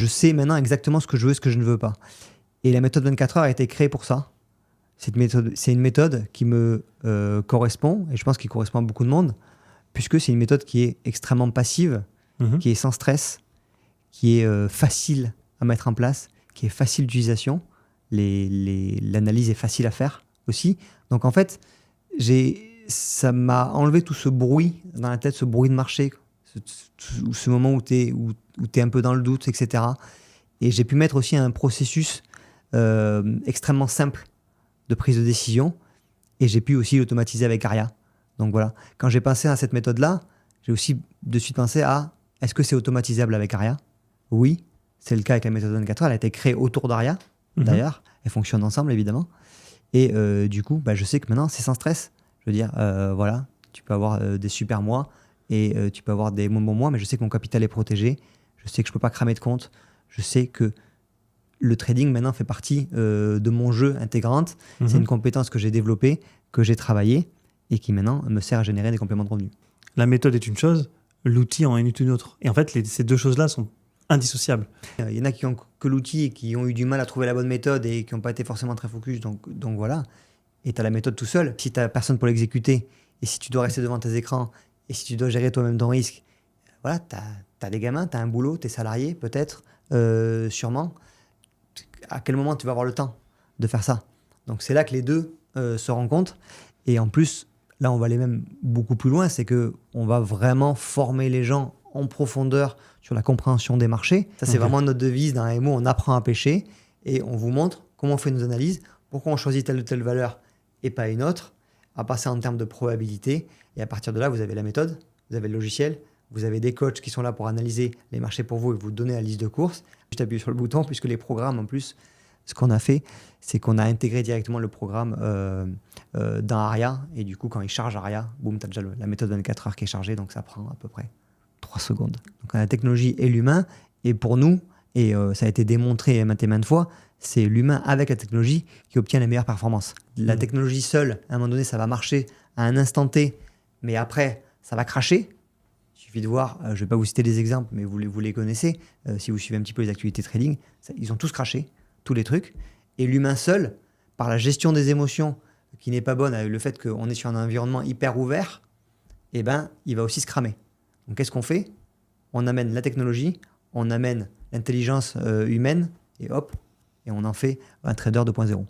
Je sais maintenant exactement ce que je veux et ce que je ne veux pas. Et la méthode 24 heures a été créée pour ça. C'est une méthode qui me correspond, et je pense qu'il correspond à beaucoup de monde, puisque c'est une méthode qui est extrêmement passive, qui est sans stress, qui est facile à mettre en place, qui est facile d'utilisation. L'analyse est facile à faire aussi. Donc en fait, ça m'a enlevé tout ce bruit dans la tête, ce bruit de marché, ce moment où tu es un peu dans le doute, etc. Et j'ai pu mettre aussi un processus extrêmement simple de prise de décision, et j'ai pu aussi l'automatiser avec Aria. Donc voilà, quand j'ai pensé à cette méthode-là, j'ai aussi de suite pensé à est-ce que c'est automatisable avec Aria? Oui, c'est le cas avec la méthode 24 heures. Elle a été créée autour d'Aria, d'ailleurs. Elles fonctionnent ensemble, évidemment. Et du coup, je sais que maintenant, c'est sans stress. Je veux dire, voilà, tu peux avoir des super mois et tu peux avoir des moins bons mois, mais je sais que mon capital est protégé. Je sais que je ne peux pas cramer de compte. Je sais que le trading, maintenant, fait partie de mon jeu intégrante. C'est une compétence que j'ai développée, que j'ai travaillée et qui, maintenant, me sert à générer des compléments de revenus. La méthode est une chose, l'outil en est une autre. Et en fait, ces deux choses-là sont indissociables. Il y en a qui ont que l'outil et qui ont eu du mal à trouver la bonne méthode et qui n'ont pas été forcément très focus. Donc voilà. Et tu as la méthode tout seul. Si tu n'as personne pour l'exécuter et si tu dois rester devant tes écrans et si tu dois gérer toi-même ton risque, voilà, tu as des gamins, tu as un boulot, tu es salarié peut-être, sûrement. À quel moment tu vas avoir le temps de faire ça? Donc c'est là que les deux se rencontrent. Et en plus, là on va aller même beaucoup plus loin, c'est qu'on va vraiment former les gens en profondeur sur la compréhension des marchés. Ça c'est vraiment notre devise dans AMO, on apprend à pêcher et on vous montre comment on fait nos analyses, pourquoi on choisit telle ou telle valeur et pas une autre, à passer en termes de probabilité. Et à partir de là, vous avez la méthode, vous avez le logiciel, vous avez des coachs qui sont là pour analyser les marchés pour vous et vous donner la liste de courses. Juste appuyer sur le bouton, puisque les programmes, en plus, ce qu'on a fait, c'est qu'on a intégré directement le programme dans Aria. Et du coup, quand il charge Aria, boum, tu as déjà la méthode 24 heures qui est chargée. Donc, ça prend à peu près 3 secondes. Donc, la technologie et l'humain. Et pour nous, et ça a été démontré maintes et maintes fois, c'est l'humain avec la technologie qui obtient les meilleures performances. La technologie seule, à un moment donné, ça va marcher à un instant T, mais après, ça va cracher. Il suffit de voir, je ne vais pas vous citer des exemples, mais vous les connaissez, si vous suivez un petit peu les activités trading, ils ont tous craché, tous les trucs. Et l'humain seul, par la gestion des émotions qui n'est pas bonne, avec le fait qu'on est sur un environnement hyper ouvert, eh ben, il va aussi se cramer. Donc qu'est-ce qu'on fait? On amène la technologie, on amène l'intelligence humaine, et hop, et on en fait un trader 2.0.